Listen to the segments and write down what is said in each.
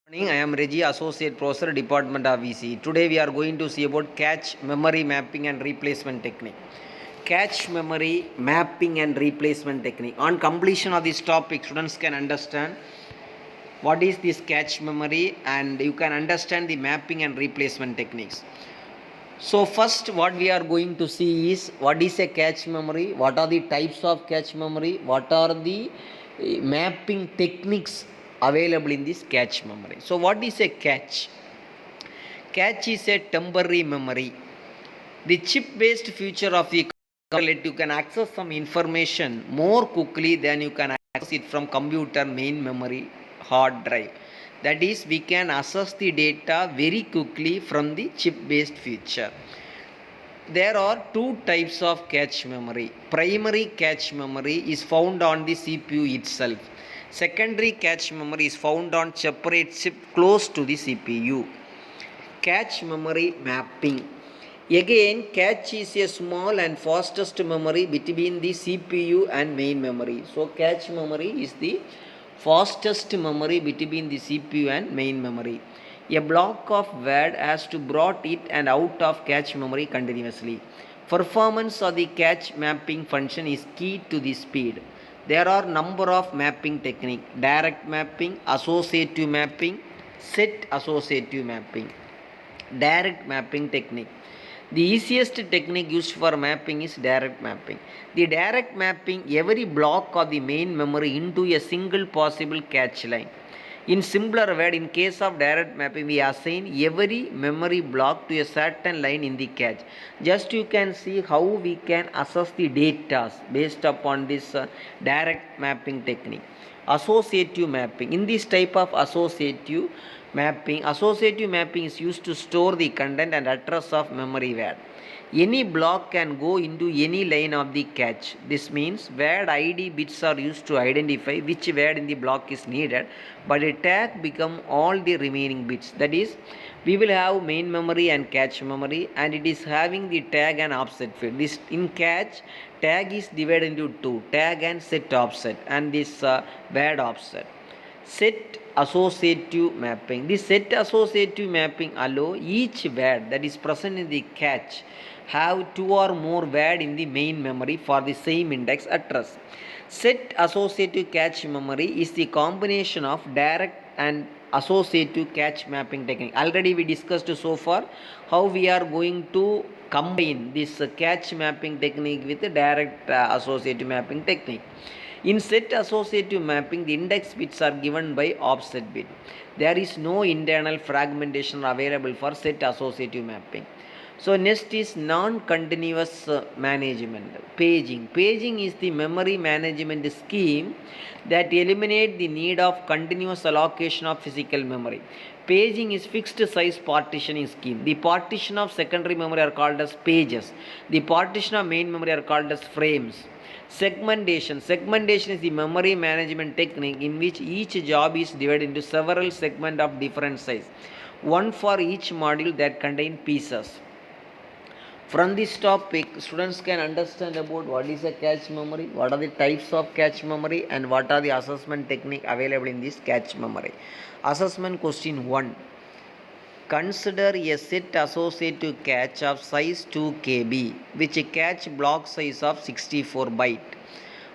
Morning, I am Reggie, Associate Professor, Department of VC. Today we are going to see about cache memory mapping and replacement technique. Cache memory mapping and replacement technique. On completion of this topic, students can understand what is this cache memory and you can understand the mapping and replacement techniques. So first what we are going to see is what is a cache memory, what are the types of cache memory, what are the mapping techniques available in this cache memory. So what is a cache? Cache is a temporary memory. The chip based feature of the computer you can access some information more quickly than you can access it from computer main memory hard drive. That is, we can access the data very quickly from the chip based feature. There are two types of cache memory. Primary cache memory is found on the CPU itself. Secondary cache memory is found on separate chip close to the CPU. Cache memory mapping. Again, cache is a small and fastest memory between the CPU and main memory. So, cache memory is the fastest memory between the CPU and main memory. A block of word has to brought it and out of cache memory continuously. Performance of the cache mapping function is key to the speed. There are number of mapping technique: direct mapping, associative mapping, set associative mapping. Direct mapping technique. The easiest technique used for mapping is direct mapping. The direct mapping every block of the main memory into a single possible cache line. In simpler word, in case of direct mapping, we assign every memory block to a certain line in the cache. Just you can see how we can assess the data based upon this direct mapping technique. Associative mapping. In this type of associative mapping is used to store the content and address of memory word. Any block can go into any line of the cache. This means word ID bits are used to identify which word in the block is needed, but a tag become all the remaining bits. That is, we will have main memory and cache memory, and it is having the tag and offset field. This in cache, tag is divided into two: tag and set offset, and this word offset. Set associative mapping. The set associative mapping allow each word that is present in the cache have two or more word in the main memory for the same index address. Set associative cache memory is the combination of direct and associative cache mapping technique. Already we discussed so far how we are going to combine this cache mapping technique with the direct associative mapping technique. In set associative mapping, the index bits are given by offset bit. There is no internal fragmentation available for set associative mapping. So next is non-continuous management. Paging. Paging is the memory management scheme that eliminates the need of continuous allocation of physical memory. Paging is fixed size partitioning scheme. The partition of secondary memory are called as pages. The partition of main memory are called as frames. Segmentation. Segmentation is the memory management technique in which each job is divided into several segments of different size, one for each module that contain pieces. From this topic, students can understand about what is a cache memory, what are the types of cache memory, and what are the assessment technique available in this cache memory. Assessment question 1. Consider a set associative cache of size 2 KB, which a cache block size of 64 byte.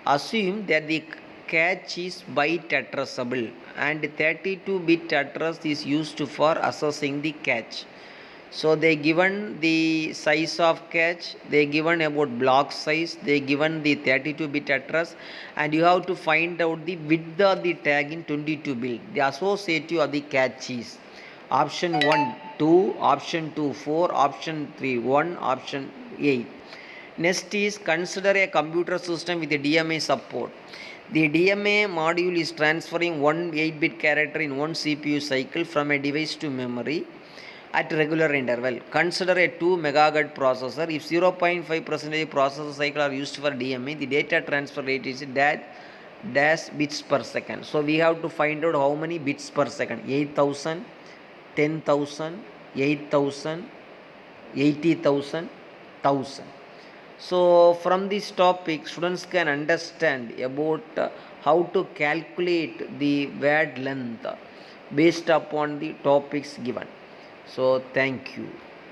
Assume that the cache is byte addressable and 32-bit address is used for accessing the cache. So they given the size of cache, they given about block size, they given the 32-bit address, and you have to find out the width of the tag in 22-bit. The associative of the cache is option 1 2, option 2 4, option 3 1, option 8. Next is consider a computer system with a DMA support. The DMA module is transferring one 8-bit character in one CPU cycle from a device to memory at regular interval. Consider a 2 MHz processor. If 0.5% processor cycle are used for DMA, the data transfer rate is dash bits per second. So we have to find out how many bits per second. 8,000, 10,000, 8,000, 80,000, 1,000. So from this topic, students can understand about how to calculate the word length. based upon the topics given. So thank you.